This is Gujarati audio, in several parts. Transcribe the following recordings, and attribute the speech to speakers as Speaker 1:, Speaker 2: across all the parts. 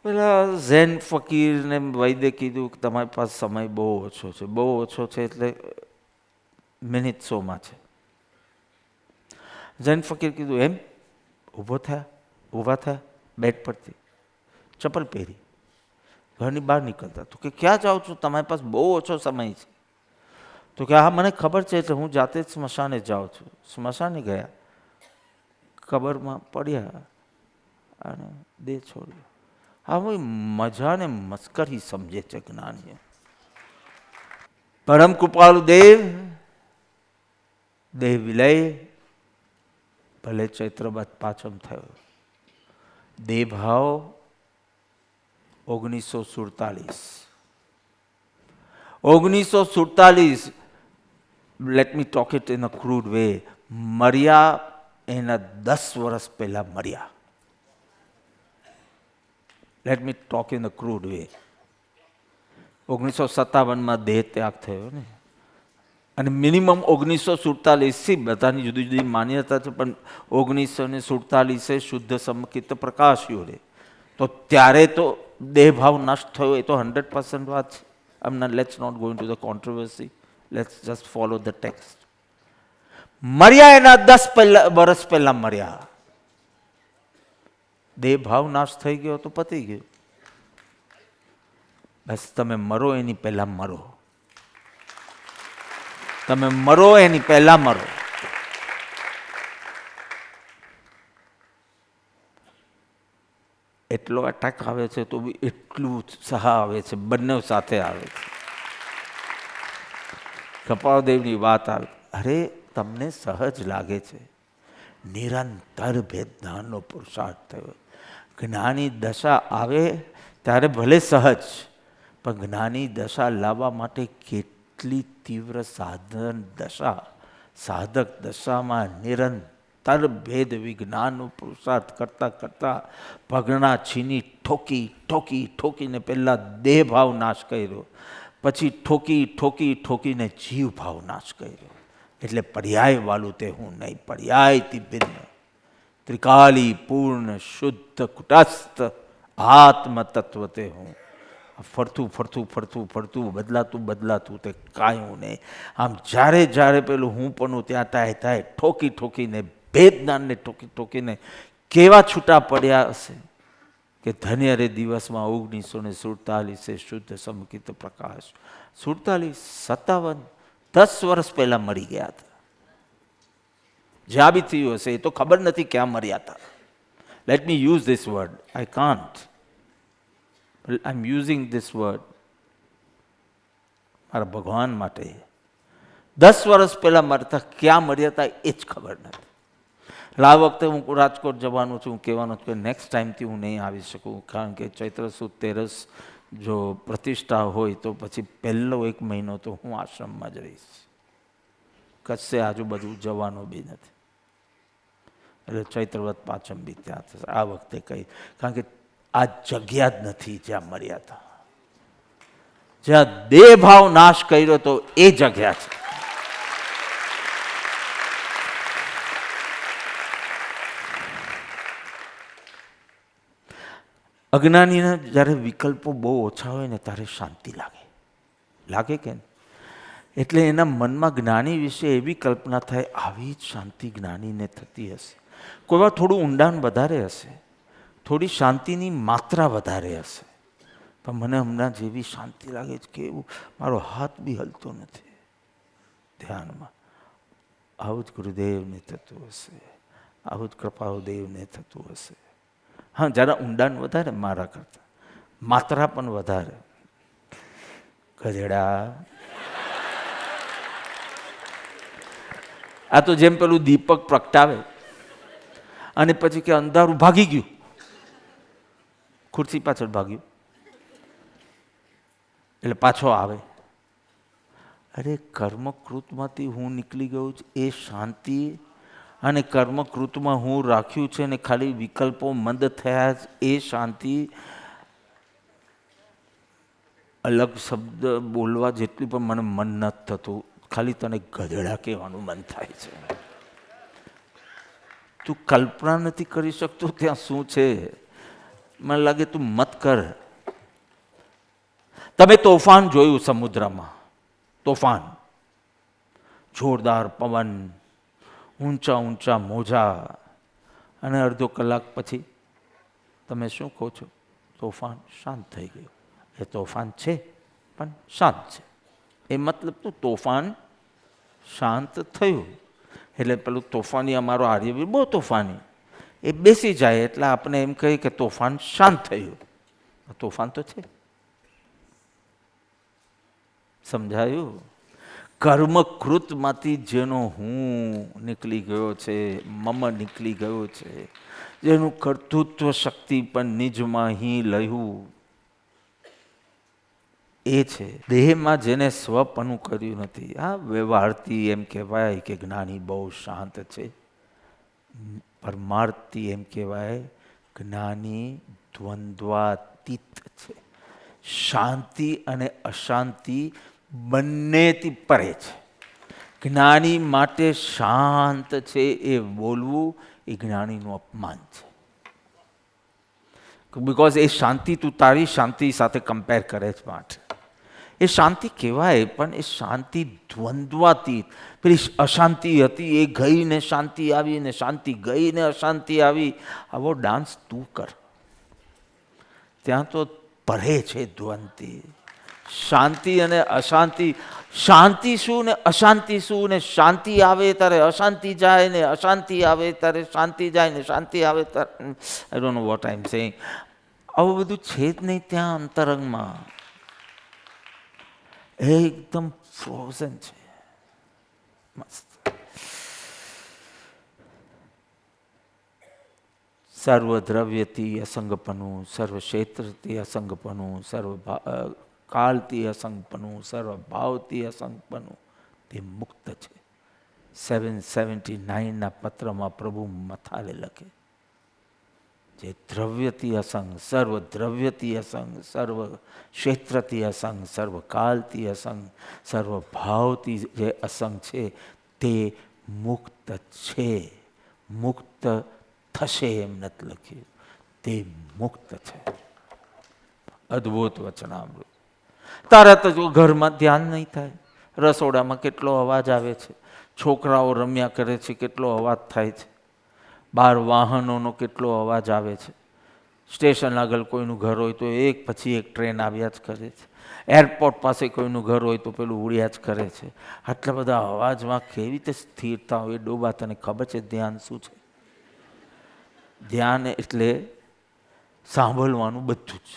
Speaker 1: પેલા ઝેન ફકીરને વૈદ્ય કીધું કે તમારી પાસે સમય બહુ ઓછો છે, બહુ ઓછો છે એટલે મિનિટ્સોમાં છે. ઝેન ફકીર કીધું એમ? ઊભા થયા બેડ પરથી, ચપ્પલ પહેરી ઘરની બહાર નીકળતા. તો કે ક્યાં જાઓ છો, તમારી પાસે બહુ ઓછો સમય છે. તો કે હા મને ખબર છે, એટલે હું જાતે જ સ્મશાને જાઉં છું. સ્મશાને ગયા, કબરમાં પડ્યા અને દેહ છોડ્યો. હા ભાઈ, મજાને મસ્કરી સમજે છે જ્ઞાનીઓ. પરમ કૃપાળુ દેવ દેહ વિલય ભલે ચૈત્રવદ પાચમ થયો. દેહ ભાવ 1947. Let me talk it in a crude way. મર્યા એના 10 વર્ષ પહેલા મર્યા. Let me talk in a crude way. 1957 દેહ ત્યાગ થયો ને, અને મિનિમમ 1947 બધાની જુદી જુદી માન્યતા છે, પણ 1947 શુદ્ધ સમકિત પ્રકાશ્યો રે. તો ત્યારે તો દેહભાવ નષ્ટ થયો, એ તો 100% વાત છે. Let's not go into the controversy, let's just follow the text. મર્યા એના 10 વર્ષ પહેલા મર્યા. દેહભાવ નાશ થઈ ગયો તો પતી ગયું. બસ તમે મરો એની પહેલા મરો. તમે મરો એની પહેલા મરો. એટલો અટેક આવે છે તો બી એટલું ઉત્સાહ આવે છે, બંને સાથે આવે છે. કપાળદેવની વાત આવે, અરે તમને સહજ લાગે છે, નિરંતર ભેદનાનો પુરુષાર્થ થયો. જ્ઞાની દશા આવે ત્યારે ભલે સહજ, પણ જ્ઞાની દશા લાવવા માટે કેટલી તીવ્ર સાધક દશામાં નિરંતર ભેદ વિજ્ઞાનનો પુરુષાર્થ કરતા કરતા ભગણા છીની ઠોકીને પહેલા દેહ ભાવ નાશ કર્યો, પછી ઠોકીને જીવ ભાવ નાશ કર્યો. એટલે પર્યાય વાલું તે હું નહીં, પર્યાયથી ભિન્ન ત્રિકાલી પૂર્ણ શુદ્ધ કુટસ્થ આત્મ તત્વ તે હું. ફરતું બદલાતું તે કાયું નહીં. આમ જ્યારે પેલું હું પણ ત્યાં થાય ઠોકીને ભેદનાનને ઠોકીને કેવા છૂટા પડ્યા હશે કે ધન્ય રે દિવસમાં 1947 શુદ્ધ સમકિત પ્રકાશ. 57 10 વર્ષ પહેલા મરી ગયા હતા. જ્યાં બી થયું હશે એ તો ખબર નથી ક્યાં મર્યા હતા. Let me use this word, I can't, I am using this word મારા ભગવાન માટે. 10 વર્ષ પહેલા મરતા, ક્યાં મર્યા હતા એ જ ખબર નથી. એટલે આ વખતે હું રાજકોટ જવાનું છું, હું કહેવાનું છું કે નેક્સ્ટ ટાઈમથી હું નહીં આવી શકું, કારણ કે ચૈત્ર સુદ તેરસ જો પ્રતિષ્ઠા હોય તો પછી પહેલો 1 મહિનો તો હું આશ્રમમાં જ રહીશ, કશે આજુબાજુ જવાનું બી નથી. એટલે ચૈત્રવદ પાચમ બી ત્યાં થશે આ વખતે કંઈ, કારણ કે આ જગ્યા જ નથી જ્યાં મર્યા હતા. જ્યાં દેહ ભાવ નાશ કર્યો તો એ જગ્યા છે. અજ્ઞાનીને જ્યારે વિકલ્પો બહુ ઓછા હોય ને ત્યારે શાંતિ લાગે કે નહીં? એટલે એના મનમાં જ્ઞાની વિશે એવી કલ્પના થાય, આવી જ શાંતિ જ્ઞાનીને થતી હશે. કોઈ વાર થોડું ઊંડાણ વધારે હશે, થોડી શાંતિની માત્રા વધારે હશે, પણ મને હમણાં જેવી શાંતિ લાગે છે કે એવું મારો હાથ બી હલતો નથી ધ્યાનમાં. આવું જ ગુરુદેવને થતું હશે, આવું જ કૃપાળુદેવને થતું હશે. હા, જરા ઊંડાણ વધારે મારા કરતા, માત્રા પણ વધારે. ગધેડા, આ તો જેમ પેલું દીપક પ્રગટાવે અને પછી કે અંધારું ભાગી ગયું, ખુરશી પાછળ ભાગ્યું એટલે પાછો આવે. અરે કર્મકૃતમાંથી હું નીકળી ગયું છું એ શાંતિ, અને કર્મકૃતમાં હું રાખ્યું છે ને ખાલી વિકલ્પો મંદ થયા એ શાંતિ. અલગ શબ્દ બોલવા જેટલું પણ મને મન નથી થતું, ખાલી તને ગધેડા કહેવાનું મન થાય છે. તું કલ્પના નથી કરી શકતો ત્યાં શું છે. મને લાગે તું મત કર. તમે તોફાન જોયું સમુદ્રમાં, તોફાન, જોરદાર પવન, ઊંચા ઊંચા મોજા, અને અડધો કલાક પછી તમે શું કહો છો? તોફાન શાંત થઈ ગયું. એ તોફાન છે પણ શાંત છે. એ મતલબ તો તોફાન શાંત થયું એટલે પેલું તોફાની અમારો આર્યવીર બહુ તોફાની, એ બેસી જાય એટલે આપણે એમ કહીએ કે તોફાન શાંત થયું. તોફાન તો છે. સમજાયું? કર્મકૃતમાંથી જેનો હું નીકળી ગયો છે, મમ નીકળી ગયો છે, જેનું કર્તૃત્વ શક્તિ પણ નિજમાં હી લયું, એ છે. દેહમાં જેને સ્વપનું કર્યું નથી. આ વ્યવહારથી એમ કહેવાય કે જ્ઞાની બહુ શાંત છે. પરમાર્થથી એમ કહેવાય જ્ઞાની દ્વંદ્વાતીત છે. શાંતિ અને અશાંતિ બંનેથી પરે છે. જ્ઞાની માટે શાંત છે એ બોલવું એ જ્ઞાનીનું અપમાન છે. બિકોઝ એ શાંતિ તું તારી શાંતિ સાથે કમ્પેર કરે છે માટે. એ શાંતિ કહેવાય પણ એ શાંતિ દ્વંદ્વાતીત. પેલી અશાંતિ હતી એ ગઈ ને શાંતિ આવી, ને શાંતિ ગઈ ને અશાંતિ આવી. આવો ડાન્સ તું કર. ત્યાં તો પરે છે દ્વંદ્વ. શાંતિ અને અશાંતિ, શાંતિ શું ને અશાંતિ શું, ને શાંતિ આવે ત્યારે અશાંતિ જાય, ને અશાંતિ આવે ત્યારે શાંતિ જાય, ને શાંતિ આવે ત્યારે I don't know what I am saying. આવું બધું છે જ નહીં ત્યાં અંતરંગમાં. એકદમ ફ્રોઝન છે. મસ્ત. સર્વદ્રવ્યથી અસંગપનું, સર્વ ક્ષેત્રથી અસંગપનું, સર્વ કાળથી અસંગપનું, સર્વભાવથી અસંગપનું, તે મુક્ત છે. 779ના પત્રમાં પ્રભુ મથાલે લખે, જે દ્રવ્યથી અસંગ, સર્વ દ્રવ્યથી અસંગ, સર્વ ક્ષેત્રથી અસંગ, સર્વ કાળથી અસંગ, સર્વ ભાવથી જે અસંગ છે તે મુક્ત છે. મુક્ત થશે એમ નથી લખ્યું, તે મુક્ત છે. અદ્ભુત વચનામૃત. તરત જ ઘરમાં ધ્યાન નહીં થાય. રસોડામાં કેટલો અવાજ આવે છે, છોકરાઓ રમ્યા કરે છે, કેટલો અવાજ થાય છે, બહાર વાહનોનો કેટલો અવાજ આવે છે, સ્ટેશન આગળ કોઈનું ઘર હોય તો એક પછી એક ટ્રેન આવ્યા જ કરે છે, એરપોર્ટ પાસે કોઈનું ઘર હોય તો પેલું ઉડ્યા જ કરે છે. આટલા બધા અવાજમાં કેવી રીતે સ્થિરતા હોય? ડોબા, તને ખબર છે ધ્યાન શું છે? ધ્યાન એટલે સાંભળવાનું બધું જ,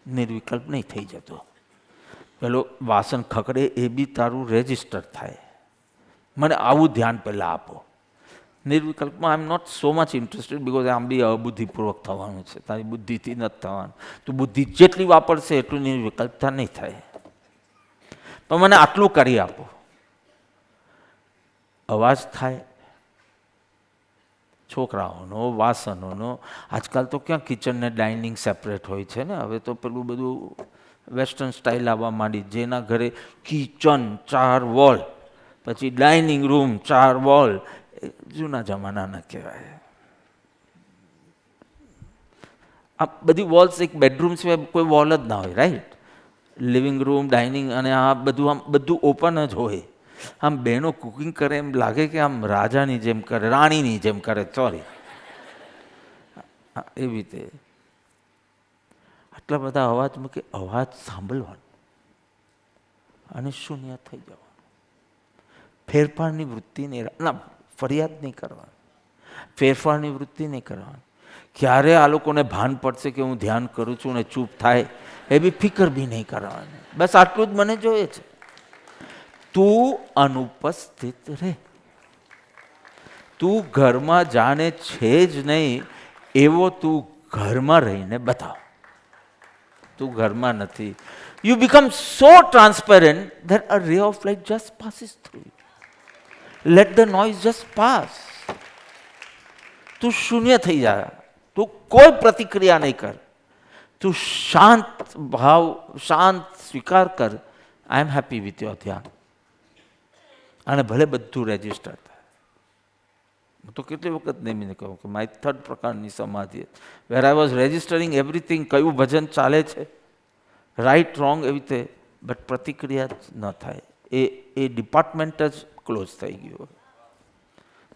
Speaker 1: નિર્વિકલ્પ નહીં થઈ જતો. પેલો વાસણ ખકડે એ બી તારું રેજિસ્ટર થાય. મને આવું ધ્યાન પહેલાં આપો. નિર્વિકલ્પમાં I am not so much interested, because આમ બી અબુદ્ધિપૂર્વક થવાનું છે. તારી બુદ્ધિથી નથી થવાનું. તું બુદ્ધિ જેટલી વાપરશે એટલું નિર્વિકલ્પતા નહીં થાય. પણ મને આટલું કરી આપો. અવાજ થાય, છોકરાઓનો, વાસણોનો. આજકાલ તો ક્યાં કિચન ને ડાઇનિંગ સેપરેટ હોય છે ને, હવે તો પેલું બધું વેસ્ટર્ન સ્ટાઇલ આવવા માંડી. જેના ઘરે કિચન 4 વોલ, પછી ડાઇનિંગ રૂમ 4 વોલ, જૂના જમાનાના કહેવાય. આ બધી વોલ્સ એક બેડરૂમ સિવાય કોઈ વોલ જ ના હોય, રાઈટ? લિવિંગ રૂમ, ડાઇનિંગ અને આ બધું આમ બધું ઓપન જ હોય. આમ બહેનો કુકિંગ કરે એમ લાગે કે આમ રાજાની જેમ કરે, રાણીની જેમ કરે. સોરી, એવી રીતે આટલા બધા અવાજ મૂકે. અવાજ સાંભળવાનો અને શૂન્ય થઈ જવાનું. ફેરફારની વૃત્તિ નહીં, ના ફરિયાદ નહીં કરવાની, ફેરફારની વૃત્તિ નહીં કરવાની. ક્યારે આ લોકોને ભાન પડશે કે હું ધ્યાન કરું છું ને ચૂપ થાય, એ બી ફિકર બી નહીં કરવાની. બસ આટલું જ મને જોઈએ છે. તું અનુપસ્થિત રહે. તું ઘરમાં જાણે છે જ નહીં એવો તું ઘરમાં રહીને બતાવ. તું ઘરમાં નથી. You become so transparent that a ray of light just passes through you. Let the noise just pass. તું શૂન્ય થઈ જા. તું કોઈ પ્રતિક્રિયા નહીં કર. તું શાંત ભાવ, શાંત સ્વીકાર કર. આઈ એમ હેપી વિથ યોર ધ્યાન. અને ભલે બધું રેજિસ્ટર થાય, હું તો કેટલી વખત નેમીને કહું કે મારી 3rd પ્રકારની સમાધિ, વેર આઈ વોઝ રેજિસ્ટરિંગ એવરીથિંગ, કયું ભજન ચાલે છે, રાઈટ રોંગ, એવી રીતે, બટ પ્રતિક્રિયા જ ન થાય. એ ડિપાર્ટમેન્ટ જ ક્લોઝ થઈ ગયું.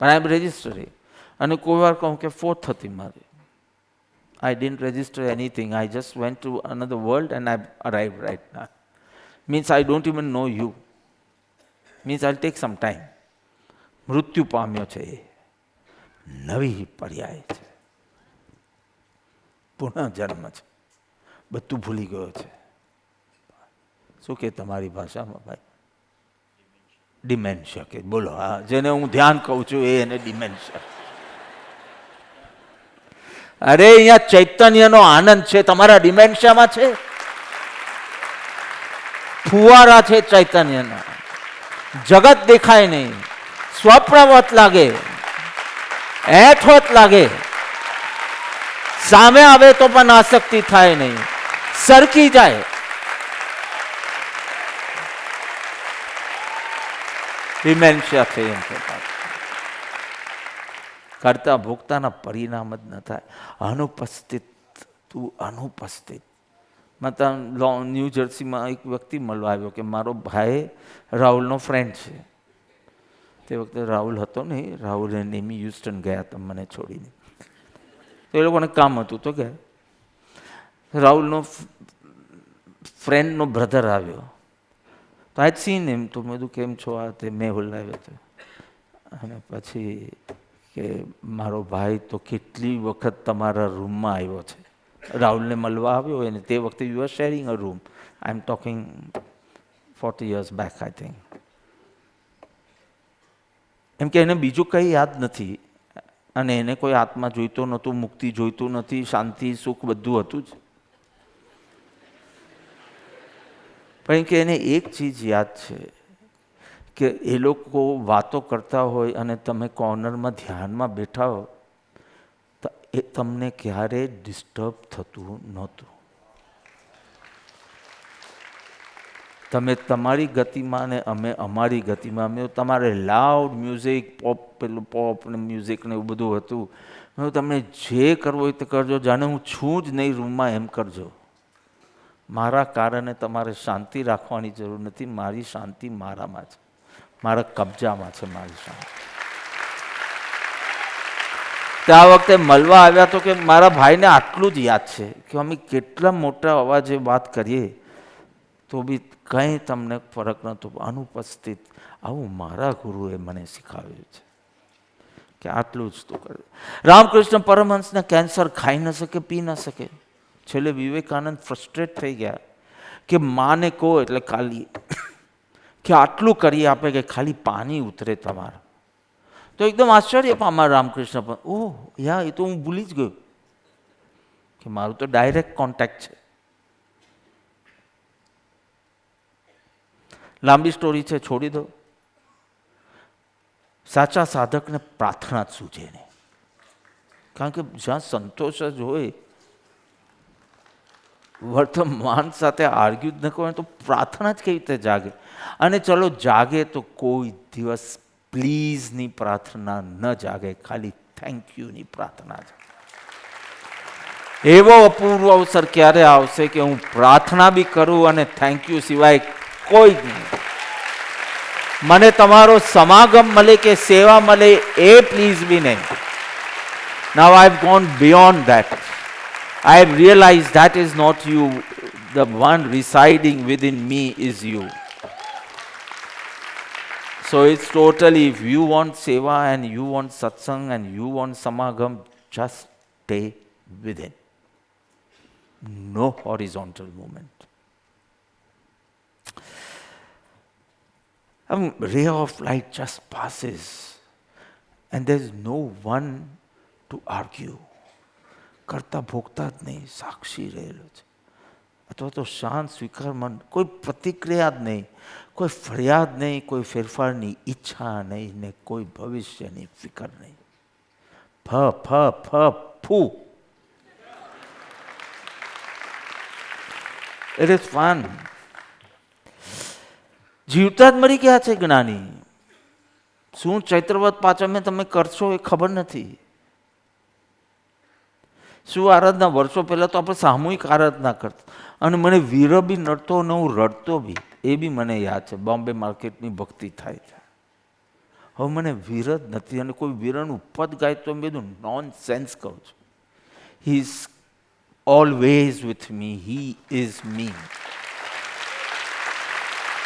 Speaker 1: પણ આઈ એમ રજિસ્ટરિંગ. અને કોઈ વાર કહું કે 4th હતી મારી, I didn't register anything. I just went to another world and I've arrived right now. Means I don't even know you. Means I'll take some time. મૃત્યુ પામ્યો છે એ નવી પર્યાય છે, પુનઃજન્મ છે, બધું ભૂલી ગયો છે. શું કે તમારી ભાષામાં ભાઈ? ડિમેન્શિયા કે બોલો. હા, જેને હું ધ્યાન કહું છું એ એને ડિમેન્શિયા. અરે અહીંયા ચૈતન્યનો આનંદ છે, તમારા ડિમેન્શિયામાં છે. ફુવારા છે ચૈતન્યના, જગત દેખાય નહીં, સ્વપ્નવત લાગે, એઠવત લાગે, સામે આવે તો પણ આસક્તિ થાય નહીં, સરકી જાય. ડિમેન્શિયા છે એમ કહેતા. કરતા ભોગતાના પરિણામ જ ન થાય. અનુપસ્થિત, તું અનુપસ્થિત. મતલબ ન્યૂ જર્સીમાં એક વ્યક્તિ મળવા આવ્યો કે મારો ભાઈ રાહુલનો ફ્રેન્ડ છે. તે વખતે રાહુલ હતો નહીં, રાહુલ અને નેમી હ્યુસ્ટન ગયા હતા મને છોડીને. તો એ લોકોને કામ હતું તો ગયા. રાહુલનો ફ્રેન્ડનો બ્રધર આવ્યો. તો આઈ સીન એમ, તો મેં કીધું કેમ છો? આ તે મેં બોલાવ્યો હતો. અને પછી કે મારો ભાઈ તો કેટલી વખત તમારા રૂમમાં આવ્યો છે. રાહુલને મળવા આવ્યો અને તે વખતે you are sharing a room. I am talking 40 years back, I think. એમ કે એને બીજું કંઈ યાદ નથી અને એને કોઈ આત્મા જોઈતો નહોતું, મુક્તિ જોઈતું નથી, શાંતિ સુખ બધું હતું જ. પણ કે એને એક ચીજ યાદ છે કે એ લોકો વાતો કરતા હોય અને તમે કોર્નરમાં ધ્યાનમાં બેઠા હો તો એ તમને ક્યારેય ડિસ્ટર્બ થતું નહોતું. તમે તમારી ગતિમાં ને અમે અમારી ગતિમાં. અમે તમારે લાઉડ મ્યુઝિક, પેલું પોપ ને મ્યુઝિક ને એવું બધું હતું. તમને જે કરવો હોય તે કરજો, જાણે હું છું જ નહીં રૂમમાં એમ કરજો. મારા કારણે તમારે શાંતિ રાખવાની જરૂર નથી. મારી શાંતિ મારામાં છે, મારા કબજામાં છે મારી શાંતિ. ત્યાં વખતે મળવા આવ્યા તો કે મારા ભાઈને આટલું જ યાદ છે કે અમે કેટલા મોટા અવાજે વાત કરીએ તો બી કંઈ તમને ફરક નહોતો. અનુપસ્થિત. આવું મારા ગુરુએ મને શીખવ્યું છે કે આટલું જ તું કરે. રામકૃષ્ણ પરમહંસને કેન્સર ખાઈ ન શકે, પી ન શકે. છેલ્લે વિવેકાનંદ ફ્રસ્ટ્રેટ થઈ ગયા કે માને કહો એટલે ખાલી કે આટલું કરી આપે કે ખાલી પાણી ઉતરે તમારા. તો એકદમ આશ્ચર્ય પામ્યા રામકૃષ્ણ પણ. ઓહ યા, એ તો હું ભૂલી જ ગયો કે મારું તો ડાયરેક્ટ કોન્ટેક્ટ છે. લાંબી સ્ટોરી છે, છોડી દો. સાચા સાધકને પ્રાર્થના જ સૂજે નહીં. કારણ કે જ્યાં સંતોષ જ હોય, વર્તમાન સાથે આર્ગ્યુ જ ન કરો તો પ્રાર્થના જ કેવી રીતે જાગે? અને ચલો જાગે તો કોઈ દિવસ પ્લીઝની પ્રાર્થના ન જાગે, ખાલી થેન્ક યુની પ્રાર્થના જાગે. એવો અપૂર્વ અવસર ક્યારે આવશે કે હું પ્રાર્થના બી કરું અને થેન્ક યુ સિવાય કોઈ જ નહીં. મને તમારો સમાગમ મળે કે સેવા મળે એ પ્લીઝ બી નહીં. Now I've gone beyond that. I have realized that is not you. The one residing within me is you. So it's totally, if you want seva and you want satsang and you want samagam, just stay within. No horizontal movement. A ray of light just passes and there's no one to argue. કરતા ભોગતા જ નહીં, સાક્ષી રહેલો છે. અથવા તો શાંત સ્વીકાર મન, કોઈ પ્રતિક્રિયા જ નહીં, કોઈ ફરિયાદ નહીં, કોઈ ફેરફારની ઈચ્છા નહીં ને કોઈ ભવિષ્યની ફિકર નહીં. ફ ફ ફ ફૂ. It is fun. જીવતા જ મરી ગયા છે જ્ઞાની. શું ચૈત્રવદ પાંચમે તમે કરશો એ ખબર નથી. શું આરાધના વર્ષો પહેલાં તો આપણે સામૂહિક આરાધના કરતા, અને મને વીર બી નડતો અને હું રડતો બી, એ બી મને યાદ છે. બોમ્બે માર્કેટની ભક્તિ થાય છે. હવે મને વીર જ નથી, અને કોઈ વીરનું પદ ગાય તો મેં બધું નોન સેન્સ કહું છું. He is always with me, he is me,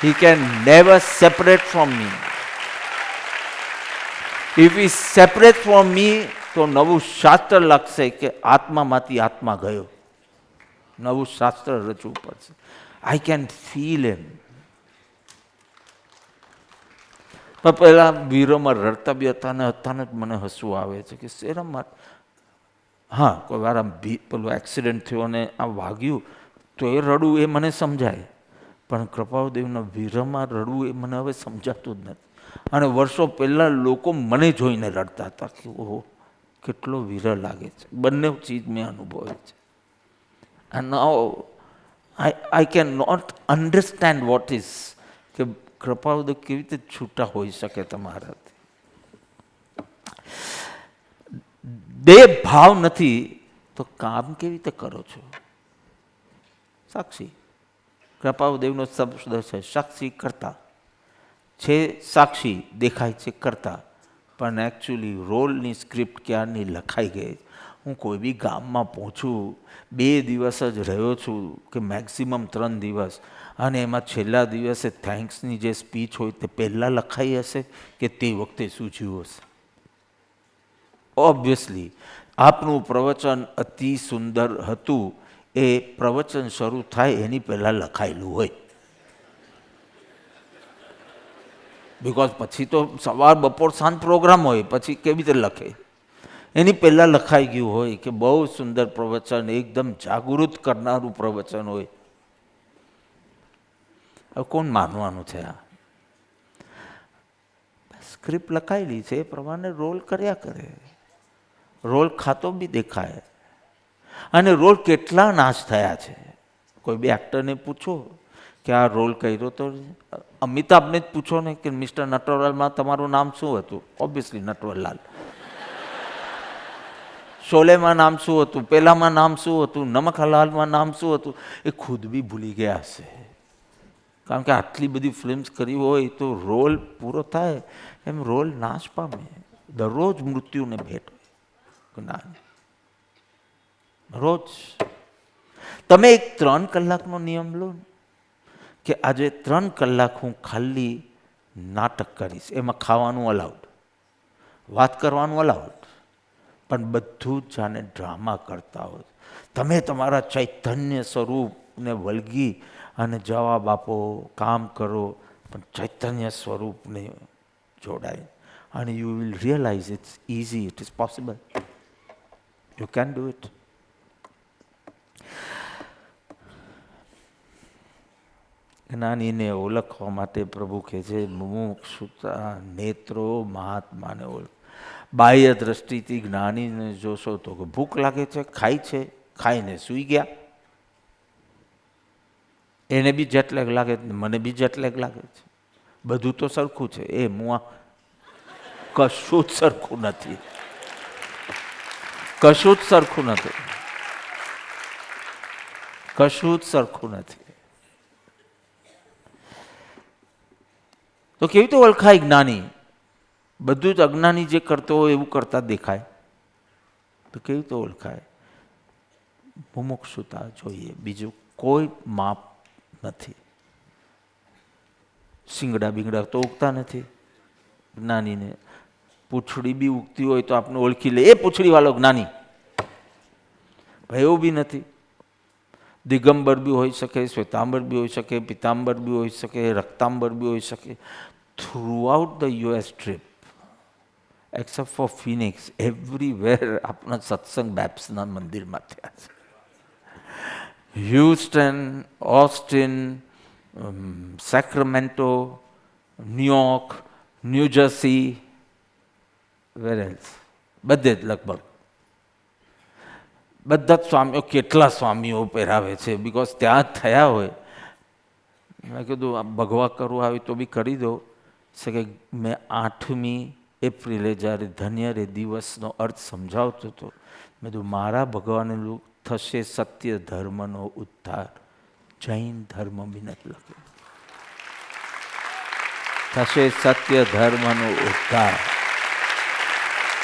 Speaker 1: he can never separate from me. If he separate from મી તો નવું શાસ્ત્ર લખશે કે આત્મામાંથી આત્મા ગયો, નવું શાસ્ત્ર રચવું પડશે. આઈ કેન ફીલ એમ. પણ પહેલા વીરોમાં રડતા બી હતા, ને અચાનક મને હસવું આવે છે કે શેરમમાં, હા કોઈ વાર આમ પેલું એક્સિડન્ટ થયો અને આ વાગ્યું તો એ રડવું એ મને સમજાય, પણ કૃપાળુદેવના વીરમાં રડવું એ મને હવે સમજાતું જ નથી. અને વર્ષો પહેલાં લોકો મને જોઈને રડતા હતા કે ઓહો કેટલો વીર લાગે છે. બંને ચીજ મેં અનુભવી છે. And now I can not understand what is કે કૃપાળુદેવ કેવી રીતે છૂટા હોઈ શકે તમારાથી. દેહ ભાવ નથી તો કામ કેવી રીતે કરો છો? સાક્ષી, કૃપાળુદેવનો શબ્દ છે સાક્ષી કરતા છે. સાક્ષી દેખાય છે કરતા, પણ એકચ્યુઅલી રોલની સ્ક્રિપ્ટ ક્યારની લખાઈ ગઈ. હું કોઈ બી ગામમાં પહોંચું, 2 દિવસ જ રહ્યો છું કે મેક્સિમમ 3 દિવસ, અને એમાં છેલ્લા દિવસે થેન્ક્સની જે સ્પીચ હોય તે પહેલાં લખાઈ હશે કે તે વખતે સૂચ્યું હશે? ઓબ્વિયસલી આપનું પ્રવચન અતિ સુંદર હતું, એ પ્રવચન શરૂ થાય એની પહેલાં લખાયેલું હોય. બિકોઝ પછી તો સવાર બપોર સાંજ પ્રોગ્રામ હોય, પછી કેવી રીતે લખે? એની પહેલાં લખાઈ ગયું હોય કે બહુ સુંદર પ્રવચન, એકદમ જાગૃત કરનારું પ્રવચન હોય. હવે કોણ માનવાનું છે? આ સ્ક્રિપ્ટ લખાયેલી છે એ પ્રમાણે રોલ કર્યા કરે. રોલ ખાતો બી દેખાય. અને રોલ કેટલા નાશ થયા છે. કોઈ બી એક્ટરને પૂછો કે આ રોલ કર્યો તો, અમિતાભને જ પૂછો ને કે મિસ્ટર નટવરલાલમાં તમારું નામ શું હતું? ઓબ્વિયસલી નટવરલાલ. શોલેમાં નામ શું હતું? પેલામાં નામ શું હતું? નમક હલાલમાં નામ શું હતું? એ ખુદ બી ભૂલી ગયા હશે. કારણ કે આટલી બધી ફિલ્મ્સ કરી હોય તો રોલ પૂરો થાય એમ રોલ નાશ પામે. દરરોજ મૃત્યુને ભેટ હોય. રોજ તમે એક 3 કલાકનો નિયમ લો કે આજે 3 કલાક હું ખાલી નાટક કરીશ. એમાં ખાવાનું અલાઉડ, વાત કરવાનું અલાઉડ, પણ બધું જ જાણે ડ્રામા કરતા હોય. તમે તમારા ચૈતન્ય સ્વરૂપને વળગી અને જવાબ આપો, કામ કરો, પણ ચૈતન્ય સ્વરૂપને જોડાય. અને you will realise it's easy, it is possible, you can do it. જ્ઞાનીને ઓળખવા માટે પ્રભુ કહે છે મુમુક્ષુતા નેત્રો મહાત્માને ઓળખ. બાહ્ય દ્રષ્ટિથી જ્ઞાનીને જોશો તો ભૂખ લાગે છે, ખાય છે, ખાઈને સૂઈ ગયા. એને બી જેટલેગ લાગે, મને બી જેટલેગ લાગે છે. બધું તો સરખું છે. એ મુઆ કશું જ સરખું નથી. કશું જ સરખું નથી. કશું જ સરખું નથી. તો કેવી રીતે ઓળખાય જ્ઞાની? બધું જ અજ્ઞાની જે કરતો હોય એવું કરતા દેખાય તો કેવી રીતે ઓળખાય? મુમુક્ષુતા જોઈએ, બીજું કોઈ માપ નથી. શિંગડા બિંગડા તો ઉગતા નથી જ્ઞાનીને. પૂંછડી બી ઉગતી હોય તો આપણે ઓળખી લે, એ પૂંછડી વાળો જ્ઞાની. ભાઈ એવું બી નથી. દિગંબર બી હોઈ શકે, શ્વેતાંબર બી હોઈ શકે, પિતાંબર બી હોઈ શકે, રક્તાંબર બી હોઈ શકે. Throughout the US trip except for Phoenix, everywhere આપણા સત્સંગ બેપ્સના મંદિરમાં થયા છે. Houston, Austin, Sacramento, New York, New Jersey, where else, બધે જ લગભગ બધા જ સ્વામીઓ, કેટલા સ્વામીઓ પહેરાવે છે, બિકોઝ ત્યાં જ થયા હોય. મેં કીધું આ ભગવા કરવું આવી તો બી કરી દો, છે કે મેં 8મી એપ્રિલે જ્યારે ધન્ય રે દિવસનો અર્થ સમજાવતો હતો, મેં કીધું મારા ભગવાનનું થશે સત્ય ધર્મનો ઉદ્ધાર. જૈન ધર્મ બી નથી લખ્યું. થશે સત્ય ધર્મનો ઉદ્ધાર.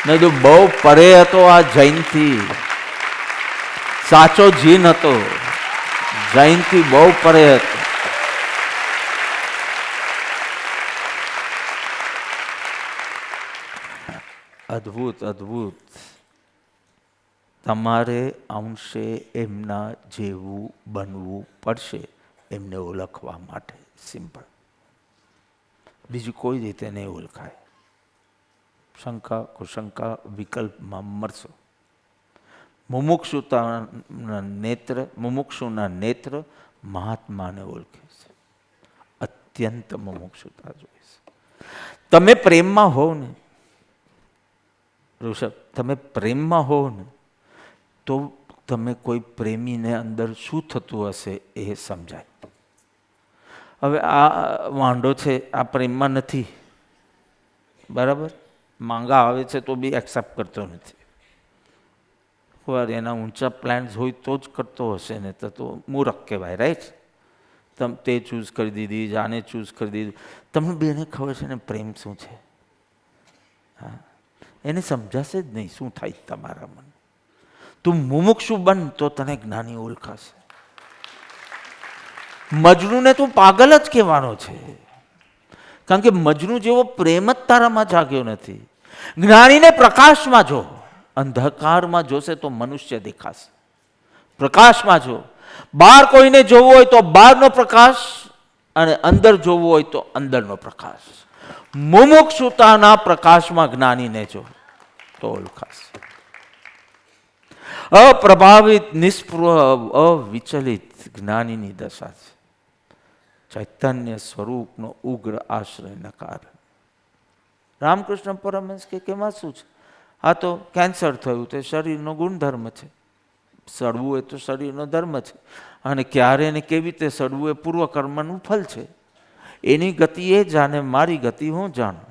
Speaker 1: મેં કીધું બહુ પરે હતો આ જૈનથી. સાચો જીન હતો, જૈનથી બહુ પરે હતો. અદ્ભુત અદ્ભુત. તમારે અંશે એમના જેવું બનવું પડશે એમને ઓળખવા માટે. સિમ્પલ. બીજું કોઈ રીતે નહીં ઓળખાય. શંકા કુશંકા વિકલ્પમાં મરશો. મુમુક્ષુના નેત્ર મહાત્માને ઓળખે છે. અત્યંત મુમુક્ષુતા જોઈએ છે. તમે પ્રેમમાં હોવ ને ઋષભ, તમે પ્રેમમાં હોવ ને તો તમે કોઈ પ્રેમીને અંદર શું થતું હશે એ સમજાય. હવે આ વાંઢો છે, આ પ્રેમમાં નથી, બરાબર, માંગા આવે છે તો બી એક્સેપ્ટ કરતો નથી. એના ઊંચા પ્લાન્સ હોય તો જ કરતો હશે ને, તો મૂરખ કહેવાય. રાઈટ? તમે તે ચૂઝ કરી દીધી, જાને ચૂઝ કરી દીધું. તમને બેને ખબર છે ને પ્રેમ શું છે? હા, એને સમજાશે જ નહીં શું થાય તમારા મન. તું મુમુક્ષુ બન તો તને જ્ઞાની ઓળખાશે. મજનૂને તું પાગલ જ કહેવાનો છે, કારણ કે મજનુ જેવો પ્રેમ જ તારામાં જાગ્યો નથી. જ્ઞાનીને પ્રકાશમાં જો. અંધકારમાં જોશે તો મનુષ્ય દેખાશે. પ્રકાશમાં જો. બહાર કોઈને જોવું હોય તો બહારનો પ્રકાશ, અને અંદર જોવું હોય તો અંદરનો પ્રકાશ. મુમુક્ષુતાના પ્રકાશમાં જ્ઞાનીને જો તો ઓળખાશે. અપ્રભાવિત, નિષ્પૃહ, અવિચલિત જ્ઞાનીની દશા છે. ચૈતન્ય સ્વરૂપનો ઉગ્ર આશ્રયના કારણે. રામકૃષ્ણ પરમહંસ કે કેમાં શું છે? આ તો કેન્સર થયું, તે શરીરનો ગુણધર્મ છે. સડવું એ તો શરીરનો ધર્મ છે, અને ક્યારે ને કેવી રીતે સડવું એ પૂર્વકર્મનું ફલ છે. એની ગતિ એ જાણે, મારી ગતિ હું જાણું.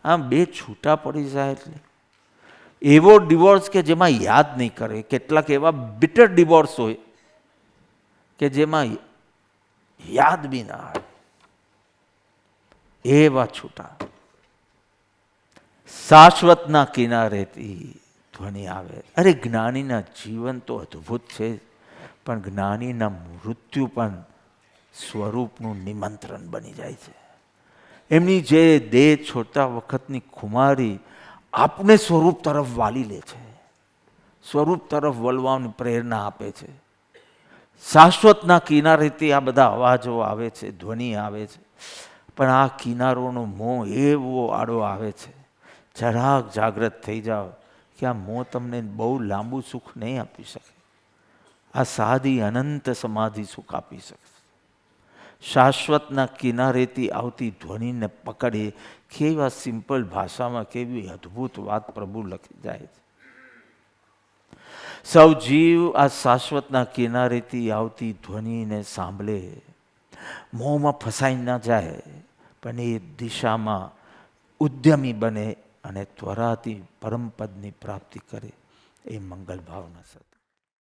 Speaker 1: આમ બે છૂટા પડી જાય એટલે એવો ડિવોર્સ કે જેમાં યાદ નહીં કરે. કેટલાક એવા બિટર ડિવોર્સ હોય કે જેમાં યાદ બી ના આવે, એવા છૂટા. શાશ્વતના કિનારેથી ધ્વનિ આવે. અરે જ્ઞાનીના જીવન તો અદ્ભુત છે, પણ જ્ઞાનીના મૃત્યુ પણ સ્વરૂપનું નિમંત્રણ બની જાય છે. એમની જે દેહ છોડતા વખતની ખુમારી આપને સ્વરૂપ તરફ વાલી લે છે, સ્વરૂપ તરફ વળવાની પ્રેરણા આપે છે. શાશ્વતના કિનારેથી આ બધા અવાજો આવે છે, ધ્વનિ આવે છે, પણ આ કિનારોનો મોહ એવો આડો આવે છે. જરાક જાગ્રત થઈ જાઓ કે આ મોહ તમને બહુ લાંબુ સુખ નહીં આપી શકે. આ સાદી અનંત સમાધિ સુખ આપી શકે. શાશ્વતના કિનારેથી આવતી ધ્વનિને પકડે. કેવા સિમ્પલ ભાષામાં કેવી અદ્ભુત વાત પ્રભુ લખી જાય છે. સૌ જીવ આ શાશ્વતના કિનારેથી આવતી ધ્વનિને સાંભળે, મોહમાં ફસાઈ ના જાય, પણ એ દિશામાં ઉદ્યમી બને અને ત્વરાથી પરમપદની પ્રાપ્તિ કરે. એ મંગલ ભાવના સાથે.